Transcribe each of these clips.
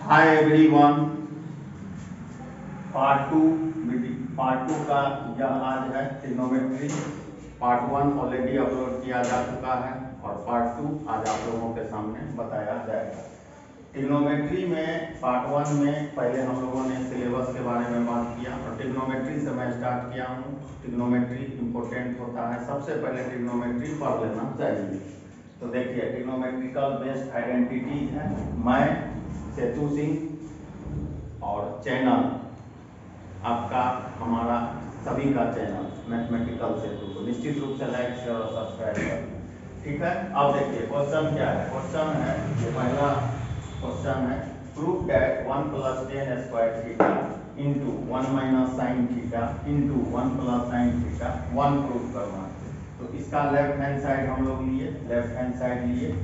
Hi everyone, part two का यह आज है trigonometry. Part one already upload किया जा चुका है और पार्ट टू आज आप लोगों के सामने बताया जाएगा। ट्रिग्नोमेट्री में पार्ट वन में पहले हम लोगों ने सिलेबस के बारे में बात किया और ट्रिग्नोमेट्री से मैं स्टार्ट किया हूँ। ट्रिग्नोमेट्री इंपॉर्टेंट होता है, सबसे पहले ट्रिग्नोमेट्री पढ़ लेना चाहिए। तो देखिए, ट्रिग्नोमेट्रिकल बेस्ड आइडेंटिटीज है। मैं सेतु सिंह और चैनल आपका हमारा सभी का चैनल मैथमेटिकल सेतु को निश्चित रूप से लाइक शेयर और सब्सक्राइब करें। ठीक है, अब देखिए क्वेश्चन क्या है। क्वेश्चन है, ये पहला क्वेश्चन है, prove that 1 + tan square theta into 1 - sin theta into 1 + sin theta 1 prove करना है। तो इसका लेफ्ट हैंड साइड हम लोग लिए, लेफ्ट हैंड साइड लिए,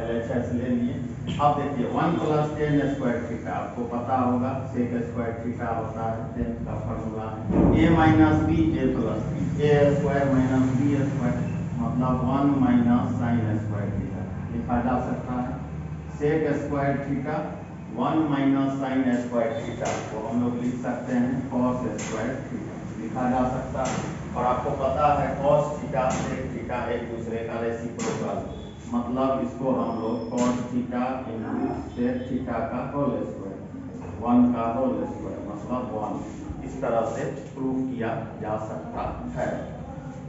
LHS ले लिए। अब देखिए 1 + tan स्क्वायर थीटा आपको पता होगा, sec स्क्वायर थीटा होता है, tan का फॉर्मूला है a - b a + b, a square - b square मतलब 1 - sin स्क्वायर थीटा लिखा जा सकता है। sec square theta 1 - sin square theta को हम लोग लिख सकते हैं cos स्क्वायर थीटा लिखा जा सकता है। और आपको पता है cos थीटा sec थीटा एक दूसरे का रेसिप्रोकल, मतलब इसको हम लोग cos theta into sec theta का होल स्क्वायर 1 का होल स्क्वायर मतलब 1, इस तरह से प्रूव किया जा सकता है।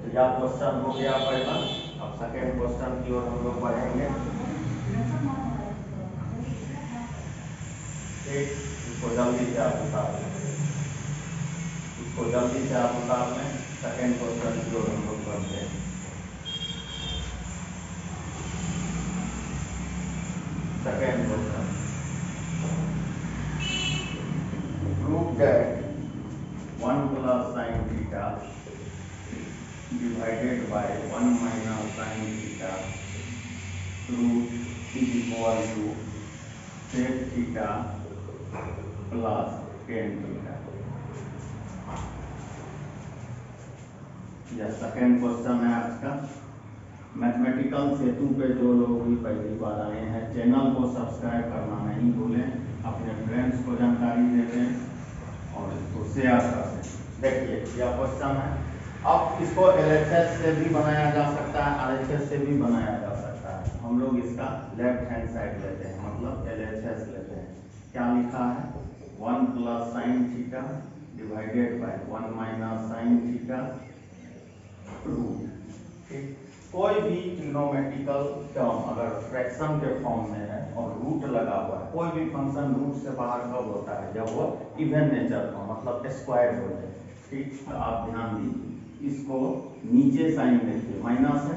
तो यह क्वेश्चन हो गया पहला। अब सेकेंड क्वेश्चन की ओर हम लोग बढ़ेंगे। ठीक, इसको जल्दी से आप उतार लें, इसको जल्दी से आप उतार लें। सेकेंड क्वेश्चन की ओर हम लोग बढ़ते हैं। Second question, prove that 1 + sin theta divided by 1 - sin theta root is equal to sec theta plus tan theta. यह सेकेंड क्वेश्चन है आज का। मैथमेटिकल सेतु पे जो लोग भी पहली बार आए हैं, चैनल को सब्सक्राइब करना नहीं भूलें, अपने फ्रेंड्स को जानकारी देते और इसको शेयर कर दें। देखिए यह क्वेश्चन है। अब इसको LHS से भी बनाया जा सकता है, RHS से भी बनाया जा सकता है। हम लोग इसका लेफ्ट हैंड साइड लेते हैं, मतलब LHS लेते हैं। क्या लिखा है, 1 + sin theta divided by 1 - sin theta root. ठीक, कोई भी ट्रिग्नोमेट्रिकल टर्म अगर फ्रैक्शन के फॉर्म में है और रूट लगा हुआ है, कोई भी फंक्शन रूट से बाहर कब होता है, जब वो इवन नेचर का मतलब स्क्वायर हो जाए। ठीक, तो आप ध्यान दीजिए, इसको नीचे साइन देखिए, माइनस है,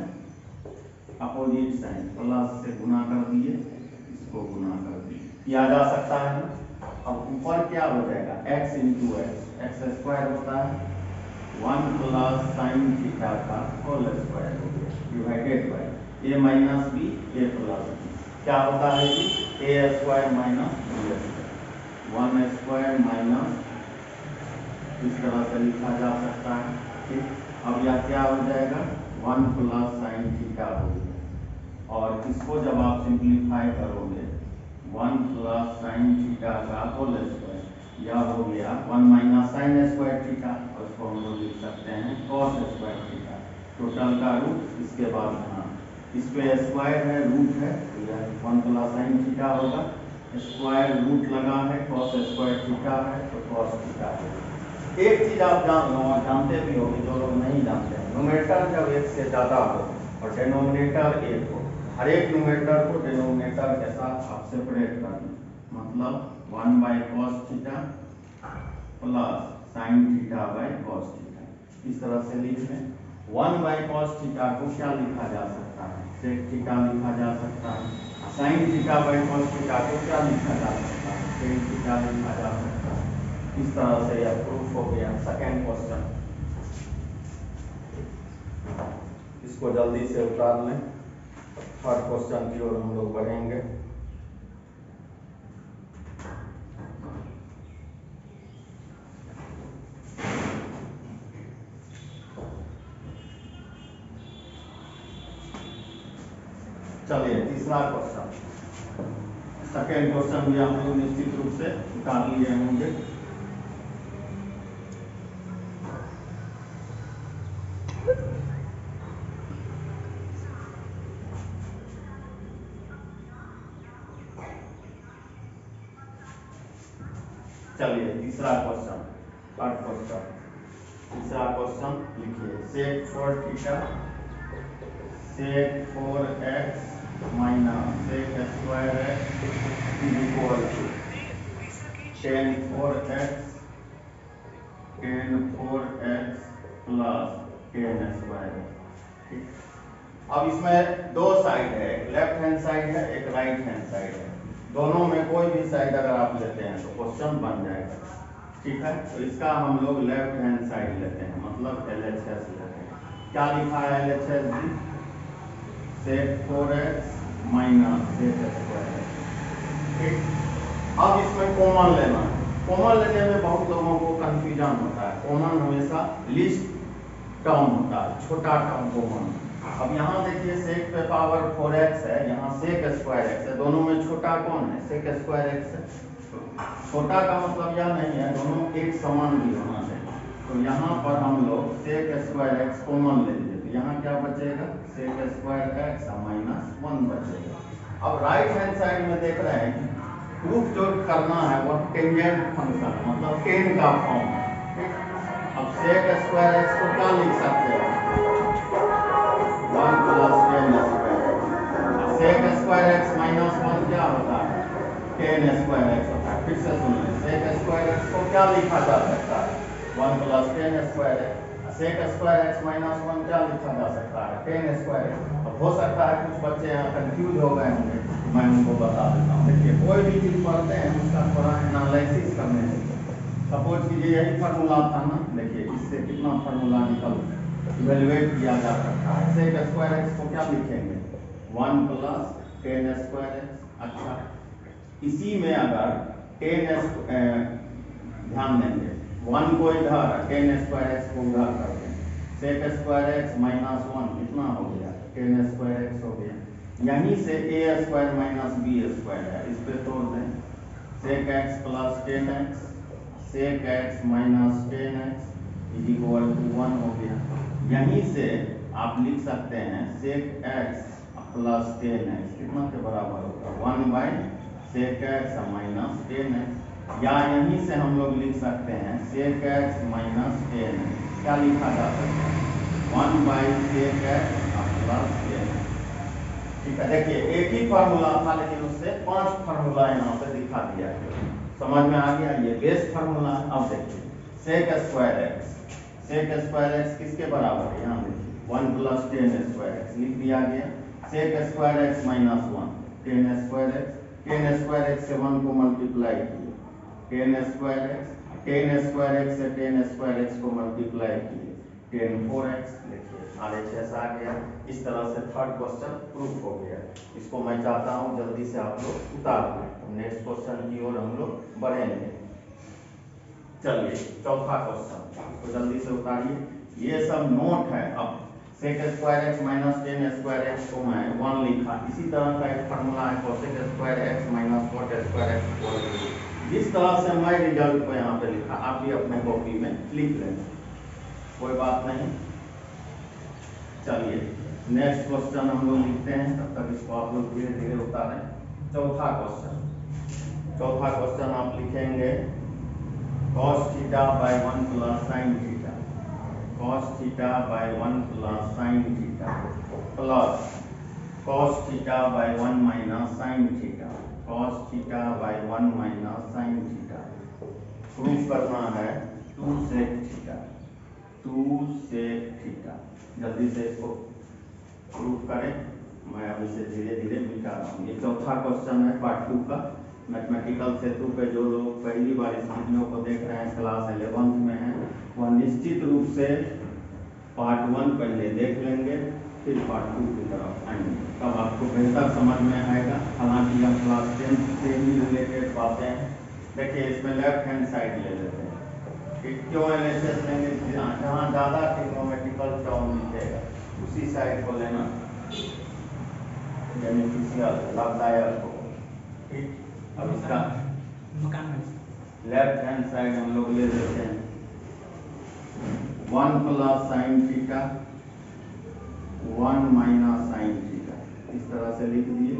अपोजिट साइन प्लस से गुना कर दिए, इसको गुना कर दिए, किया जा सकता है ना। अब ऊपर क्या हो जाएगा, x × x स्क्वायर होता है 1 + sin थीटा का होल स्क्वायर हो गया divided by a - b a + b, क्या होता है जी, a square - b square 1 square minus, इस तरह से लिखा जा सकता है। ठीक, अब यह क्या हो जाएगा, 1 + sin थीटा हो गया और इसको जब आप सिंप्लीफाई करोगे 1 + sin थीटा का होल स्क्वायर, यह हो गया 1 - sin स्क्वायर थीटा और इसको हम लोग लिख सकते हैं cos स्क्वायर थीटा, टोटल का रूट, इसके बाद हाँ इस पे स्क्वायर है रूट है तो यह 1 + sin थीटा होगा, स्क्वायर रूट लगा है cos स्क्वायर थीटा है तो cos थीटा होगा। एक चीज आप जान लो और जानते भी होंगे, जो लोग नहीं जानते हैं, न्यूमरेटर जब एक से ज्यादा हो और डिनोमिनेटर एक हो, हर एक न्यूमरेटर को डिनोमिनेटर के साथ आप सेपरेट कर दें, मतलब 1/cos theta plus sin theta by cos theta, इस तरह से लिख लें। 1/cos थीटा को क्या लिखा जा सकता है, sec थीटा लिखा जा सकता है। sin theta by cos theta को क्या लिखा जा सकता है, tan थीटा लिखा जा सकता है। इस तरह से यह प्रूफ हो गया सेकेंड क्वेश्चन। इसको जल्दी से उतार लें, थर्ड क्वेश्चन की ओर हम लोग बढ़ेंगे। चलिए तीसरा क्वेश्चन, सेकेंड क्वेश्चन भी हम लोग निश्चित रूप से उतार लिए होंगे। चलिए तीसरा क्वेश्चन, थर्ड क्वेश्चन, तीसरा क्वेश्चन लिखिए। Sec four theta, sec four x minus sec square x is equal to tan four x plus tan square x. ठीक, अब इसमें दो साइड है, एक लेफ्ट हैंड साइड है, एक राइट हैंड साइड है। दोनों में कोई भी साइड अगर आप लेते हैं तो क्वेश्चन बन जाएगा। ठीक है, तो इसका हम लोग लेफ्ट हैंड साइड लेते हैं, मतलब LHS लेते हैं। क्या लिखा है LHS जी? Sec 4x minus sec square x. ठीक, अब इसमें कॉमन लेना है। कॉमन लेने में बहुत लोगों को कंफ्यूजन होता है। कॉमन हमेशा लिस्ट टर्म होता है, छोटा टर्म कॉमन। अब यहाँ देखिए सेक पे पावर 4x है, यहाँ सेक स्क्वायर एक्स है, दोनों में छोटा कौन है? सेक स्क्वायर एक्स है। छोटा का मतलब यह नहीं है दोनों एक समान भी होना चाहिए। तो यहाँ पर हम लोग सेक स्क्वायर एक्स कॉमन ले लीजिए, तो यहाँ क्या बचेगा? सेक स्क्वायर एक्स माइनस 1 बचेगा। अब राइट हैंड साइड में देख रहे हैं कि प्रूफ जो करना है वह टेंजेंट फंक्शन मतलब टेन का फॉर्म है। ठीक, अब सेक स्क्वायर एक्स को क्या लिख सकते हैं? 1 plus tan square x. Sec square x minus 1 क्या होता है? टेन स्क्वायर एक्स होता है। फिर से सुन लें, सेक स्क्वायर एक्स को क्या लिखा जा सकता है? 1 plus tan square x. Sec square x minus 1 क्या लिखा जा सकता है? Tan square x. अब हो सकता है कुछ बच्चे यहाँ कंफ्यूज हो गए होंगे, मैं उनको बता देता हूँ। देखिए कोई भी चीज पढ़ते हैं उसका थोड़ा एनालिसिस करने चाहिए। सपोज कीजिए यही फार्मूला था ना, देखिए इससे कितना फार्मूला निकल इवेलुएट किया जा सकता है। सेक स्क्वायर एक्स को क्या लिखेंगे? 1 प्लस टेन स्क्वायर एक्स। अच्छा, इसी में अगर ध्यान देंगे 1 को इधर, टेन स्क्वायर एक्स को उधर कर दें, सेक स्क्वायर एक्स माइनस 1 कितना हो गया? टेन स्क्वायर एक्स हो गया। यहीं से a square minus B square है, इस पे तोड़ दें। Sec x plus tan x, sec x minus tan x is equal to 1 हो गया। यहीं से आप लिख सकते हैं sec x plus tan x कितना के बराबर होगा? 1 by sec x minus tan x. या यहीं से हम लोग लिख सकते हैं sec x minus tan x. क्या लिखा जा सकता है? 1 by sec x plus tan x. ठीक है, देखिए एक ही फार्मूला था लेकिन उससे 5 फार्मूला यहाँ पे दिखा दिया है। समझ में आ गया? ये बेस फार्मूला। अब देखिए सेक स्क्वायर एक्स किसके बराबर है? यहाँ देखिए 1 प्लस टेन स्क्वायर एक्स लिख दिया गया। Sec square x minus 1 tan square x से 1 को मल्टीप्लाई किए, टेन स्क्वायर एक्स से टेन स्क्वायर एक्स को मल्टीप्लाई किए, टेन 4x। देखिए RHS आ गया। इस तरह से थर्ड क्वेश्चन प्रूफ हो गया। इसको मैं चाहता हूँ जल्दी से आप लोग उतार दें, नेक्स्ट क्वेश्चन की ओर हम लोग बढ़ेंगे। चलिए चौथा क्वेश्चन, तो जल्दी से उतारिए। ये सब नोट है। अब sec square x minus tan square x को मैं 1 लिखा। इसी तरह का एक फार्मूला है cosec square x minus cot square x equal to. जिस तरह से मैं रिजल्ट को यहाँ पे लिखा आप भी अपने कॉपी में लिख लें, कोई बात नहीं। चलिए नेक्स्ट क्वेश्चन हम लोग लिखते हैं, तब तक इसको आप लोग धीरे धीरे उतारें। चौथा क्वेश्चन आप लिखेंगे cos theta by 1 plus sine theta, cos theta by 1 plus sine theta plus cos theta by 1 minus sine theta, cos theta by 1 minus sine theta. Proof करना है 2 सेक थीटा, 2 सेक थीटा। जल्दी से इसको proof करें, मैं अब इसे धीरे धीरे मिटा रहा हूँ। ये चौथा क्वेश्चन है पार्ट 2 का। मैथमेटिकल सेतु पे जो लोग पहली बार इस वीडियो को देख रहे हैं, क्लास 11th में हैं, वह निश्चित रूप से पार्ट 1 पहले देख लेंगे, फिर पार्ट 2 की तरफ आएंगे, तब आपको बेहतर समझ में आएगा। हालांकि हम क्लास 10 से ही रिलेटेड बातें हैं। देखिए इसमें लेफ्ट हैंड साइड ले लेते हैं कि क्यों एनालिसिस लेंगे, जहाँ ज़्यादा ट्रिग्नोमेट्रिकल टर्म दिखेगा उसी साइड को लेना बेनिफिशियल लाभदायक हो। ठीक, अब इसका मकान लेफ्ट हैंड साइड हम लोग ले लेते हैं 1 plus sine theta 1 minus sine theta, इस तरह से लिख दिए।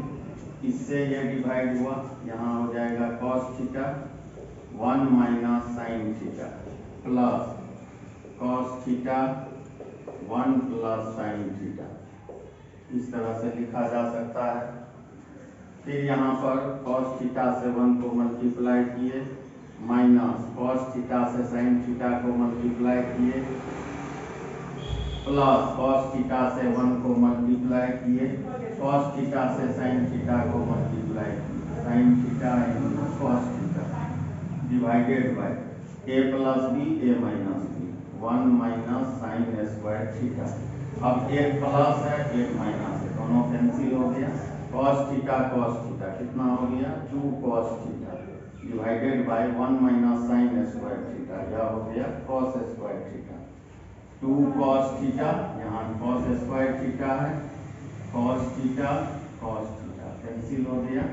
इससे ये डिवाइड हुआ, यहाँ हो जाएगा cos theta 1 minus sine theta plus cos theta 1 plus sine theta, इस तरह से लिखा जा सकता है। फिर यहाँ पर cos थीटा से 1 को मल्टीप्लाई किए माइनस cos थीटा से साइन थीटा को मल्टीप्लाई किए प्लस cos थीटा से 1 को मल्टीप्लाई किए cos थीटा से साइन थीटा को मल्टीप्लाई किए sine theta into cos theta divided by a plus B a minus B 1 minus sine square theta. अब एक प्लस है एक माइनस है, दोनों कैंसिल हो गया। cos थीटा कितना हो गया 2 cos theta divided by 1 minus sine square theta, यह हो गया cos square theta 2 cos theta, यहाँ cos स्क्वायर थीटा है cos थीटा कैंसिल हो गया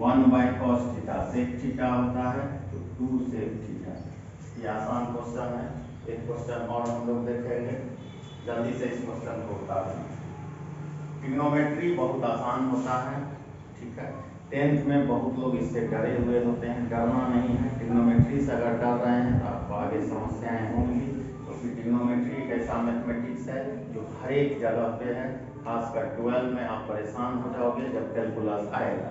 1 by cos theta sec theta होता है तो 2 सेक थीटा। ये आसान क्वेश्चन है। एक क्वेश्चन और हम लोग देखेंगे, जल्दी से इस क्वेश्चन को उतार दें। ट्रिग्नोमेट्री बहुत आसान होता है, ठीक है। 10th में बहुत लोग इससे डरे हुए होते हैं, डरना नहीं है। ट्रिग्नोमेट्री से अगर डर रहे हैं तो आपको आगे समस्याएं होंगी, क्योंकि ट्रिग्नोमेट्री एक ऐसा मैथमेटिक्स है जो हर एक जगह पे है। खासकर 12 में आप परेशान हो जाओगे जब कैलकुलस आएगा।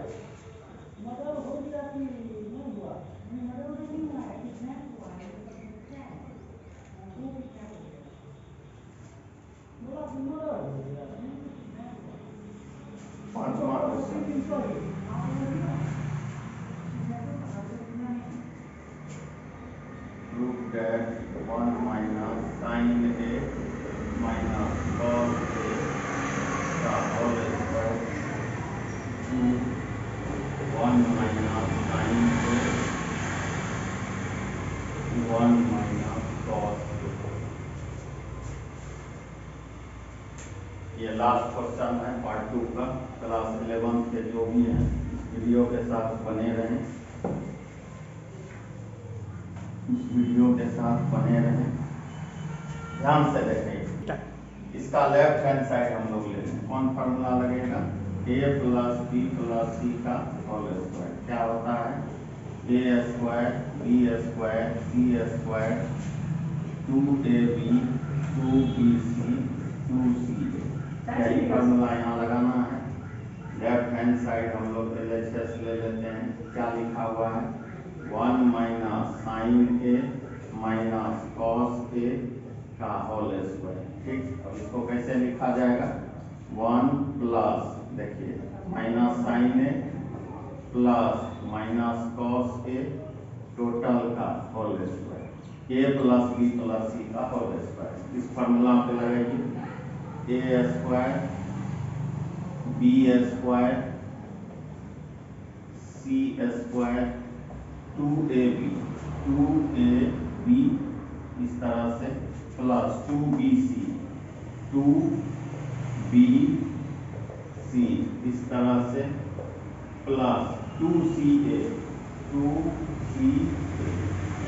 पांचवा question, prove that 1 minus sine A minus cos A का whole square 1 minus sine A 1 minus cos A. ये लास्ट क्वेश्चन है पार्ट 2 का। क्लास 11 के जो भी हैं इस वीडियो के साथ बने रहें, इस वीडियो के साथ बने रहें, ध्यान से देखें। इसका लेफ्ट हैंड साइड हम लोग ले लें। कौन फार्मूला लगेगा a plus B plus C का होल स्क्वायर क्या होता है a square B square C square 2ab 2bc 2ca। यही फार्मूला यहाँ लगाना है। लेफ्ट हैंड साइड हम लोग LHS ले लेते हैं। क्या लिखा हुआ है 1 minus sine A minus cos A का होल स्क्वायर, ठीक। अब इसको कैसे लिखा जाएगा 1 प्लस, देखिए minus sine A plus minus cos A total का whole square a plus B plus C का होल स्क्वायर। इस फार्मूला पे लगेगी a square B square C square 2ab इस तरह से प्लस 2bc इस तरह से प्लस 2ca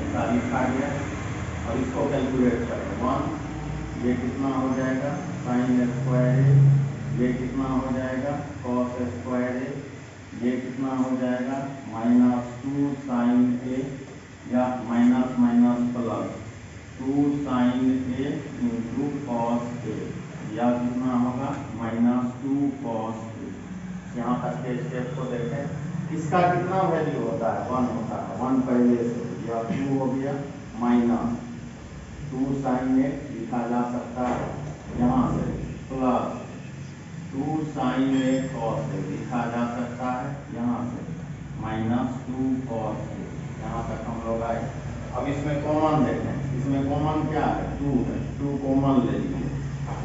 ऐसा लिखा गया। और इसको कैलकुलेट करें 1, ये कितना हो जाएगा साइन स्क्वायर ए, ये कितना हो जाएगा कॉस स्क्वायर ए, ये कितना हो जाएगा -2 साइन ए या minus minus plus 2 sign A into cos A, या कितना होगा -2 कॉस ए। यहाँ तक के स्टेप को देखें। इसका कितना वैल्यू होता है 1 होता है, 1 पहले से, यह 2 हो गया माइनस 2 साइन ए लिखा जा सकता है यहाँ से plus 2 sign A cos A लिखा जा सकता है यहाँ से -2 कॉस ए। यहाँ तक हम लोग आए। अब इसमें कॉमन देखें, इसमें कॉमन क्या है 2 है, 2 कॉमन ले लीजिए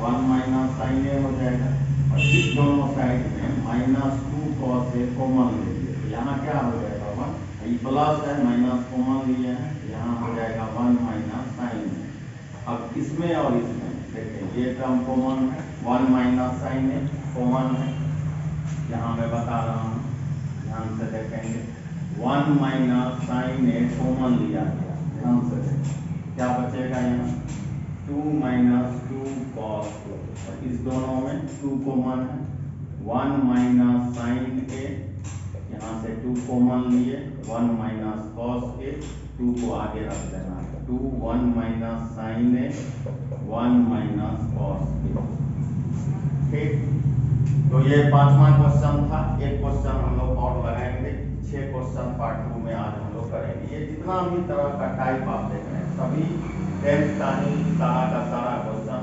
1 माइनस साइन ए हो जाएगा। और इस दोनों साइड में -2 कॉस ए कॉमन ले लीजिए, तो यहाँ क्या हो जाएगा 1, ये प्लस है माइनस कॉमन लिए हैं, यहाँ हो जाएगा 1 माइनस साइन ए। अब इसमें और इसमें देखें ये टर्म कॉमन है 1 माइनस साइन ए कॉमन है, यहाँ मैं बता रहा हूँ ध्यान से देखेंगे 1 माइनस साइन ए कॉमन लिया गया, ध्यान से देखें क्या बचेगा यहाँ 2 माइनस 2 कॉस ए, और इस दोनों में 2 कॉमन है 1 माइनस साइन ए, यहाँ से 2 कॉमन लिए 1 माइनस कॉस ए, 2 को आगे रख देना 2 1 minus sine A 1 minus cos ए। ठीक, तो ये 5वां क्वेश्चन था। एक क्वेश्चन हम लोग और लगाएंगे, 6 क्वेश्चन पार्ट 2 में आज हम लोग करेंगे। ये जितना भी तरह का टाइप आप देख रहे हैं सभी 10th का ही सारा क्वेश्चन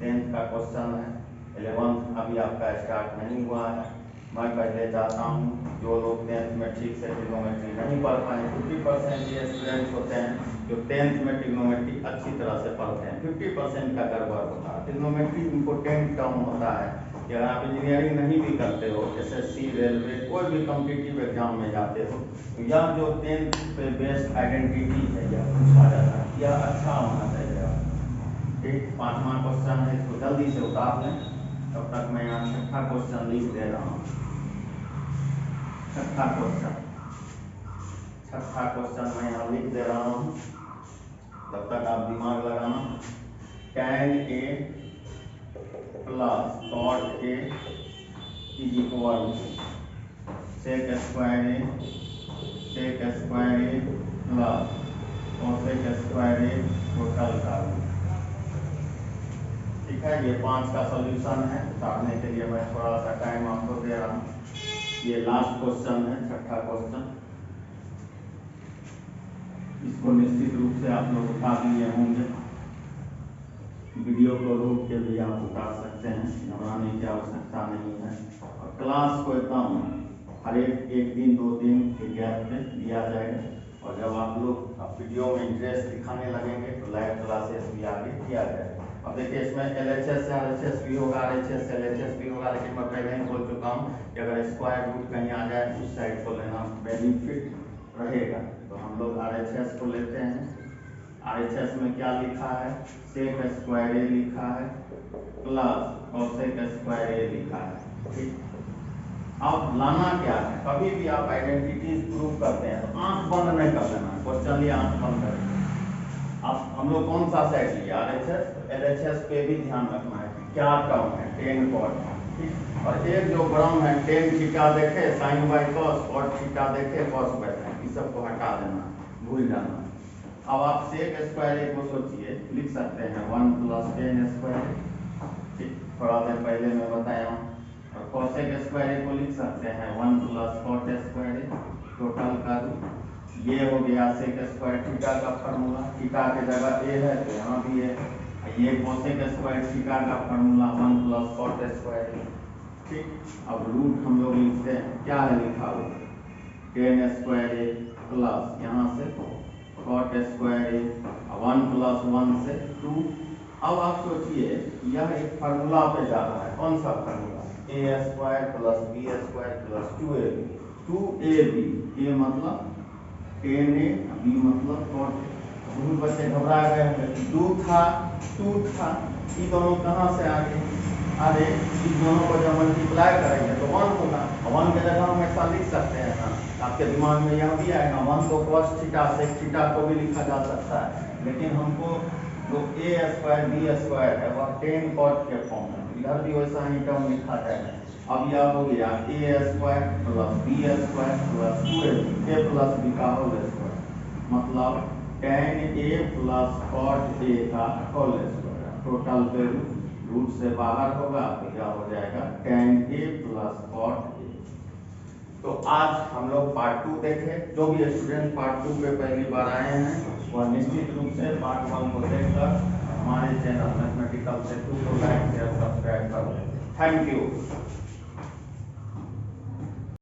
10th का क्वेश्चन है। 11th अभी आपका स्टार्ट नहीं हुआ है। मैं पहले चाहता हूँ जो लोग 10th में ठीक से ट्रिग्नोमेट्री नहीं पढ़ पाए, 50% ये स्टूडेंट्स होते हैं जो 10th में ट्रिग्नोमेट्री अच्छी तरह से पढ़ते हैं, 50% का गड़बड़ होता है। ट्रिग्नोमेट्री इम्पोर्टेंट टर्म होता है कि अगर आप इंजीनियरिंग नहीं भी करते हो, SSC रेलवे कोई भी कॉम्पिटिटिव एग्जाम में जाते हो, तो यह जो 10th पे बेस्ड आइडेंटिटी है यह पूछा जाता है, यह अच्छा होना चाहिए। ठीक, 5वां क्वेश्चन है, इसको जल्दी से उतार लें। तब तक मैं यहाँ 6ठा क्वेश्चन लिख दे रहा हूँ। 6ठा क्वेश्चन मैं यहाँ लिख दे रहा हूँ, तब तक आप दिमाग लगाना। tan A plus cot A is equal to sec square A plus cosec square A total का रूट। ठीक है, ये 5 का सॉल्यूशन है। उतारने के लिए मैं थोड़ा सा टाइम आपको दे रहा हूँ। ये लास्ट क्वेश्चन है, 6ठा क्वेश्चन। इसको निश्चित रूप से आप लोग उतार लिए होंगे। वीडियो को रोक के भी आप उतार सकते हैं, घबराने की आवश्यकता नहीं है। और क्लास को एकदम हर एक दिन 2 दिन के गैप पे दिया जाएगा। और जब आप लोग वीडियो में इंटरेस्ट दिखाने लगेंगे तो लाइव क्लासेस भी आगे किया जाएगा। अब देखिए इसमें LHS से RHS भी होगा, RHS से LHS भी होगा, लेकिन मैं पहले ही बोल चुका हूँ कि अगर स्क्वायर रूट कहीं आ जाए उस साइड को लेना बेनिफिट रहेगा। तो हम लोग RHS को लेते हैं। RHS में क्या लिखा है, सेक स्क्वायर ए लिखा है प्लस कॉसेक स्क्वायर ए लिखा है। ठीक, अब लाना क्या है, कभी भी आप आइडेंटिटीज प्रूव करते हैं तो आंख बंद नहीं कर लेना। क्वेश्चन लिए आंख बंद करें। अब हम लोग कौन सा सेट लिया RHS, तो LHS पे भी ध्यान रखना है कि क्या टर्म है, tan cot है। ठीक, और एक जो ब्रह्म है tan थीटा देखे sin by cos, cot theta देखे cos बाई sin, इस सब को हटा देना, भूल जाना। अब आप सेक स्क्वायर ए को सोचिए, लिख सकते हैं 1 प्लस tan स्क्वायर। ठीक, थोड़ा देर पहले मैं बताया हूँ। और cosec स्क्वायर ए को लिख सकते हैं 1 प्लस cot स्क्वायर ए टोटल का रूट। ये हो गया सेक स्क्वायर थीटा का फार्मूला, थीटा के जगह ए है तो यहाँ भी है। ये cosec स्क्वायर थीटा का फार्मूला 1 प्लस cot स्क्वायर ए। ठीक, अब रूट हम लोग लिखते हैं, क्या है लिखा हुआ tan स्क्वायर ए प्लस यहाँ से cot स्क्वायर ए 1 प्लस 1 से 2। अब आप सोचिए यह एक फार्मूला पे जा रहा है, कौन सा formula, a square plus b square plus 2ab। 2ab, a मतलब tan a, b मतलब cot a। बहुत बच्चे घबरा गए हैं, 2 था 2 था, ये दोनों कहाँ से आ गए? अरे इस दोनों को जब मल्टीप्लाई करेंगे तो 1 होगा। 1 के जगह हम ऐसा लिख सकते हैं ना, आपके दिमाग में यह भी आएगा 1 को cos थीटा sec थीटा को भी लिखा जा सकता है, लेकिन हमको जो a स्क्वायर b स्क्वायर है वह tan cot के फॉर्म में, इधर भी वैसा ही टर्म लिखा जाएगा। अब यह हो गया a square plus b square plus 2ab, a plus b का होल स्क्वायर, मतलब tan a plus cot a का होल स्क्वायर। टोटल पे रूट से बाहर होगा तो यह हो जाएगा tan a plus cot a। तो आज हम लोग पार्ट 2 देखें। जो भी स्टूडेंट पार्ट 2 पे पहली बार आए हैं वह निश्चित रूप से पार्ट 1 को देखकर हमारे चैनल मैथमेटिकल सेतु को लाइक शेयर सब्सक्राइब कर लें। Thank you.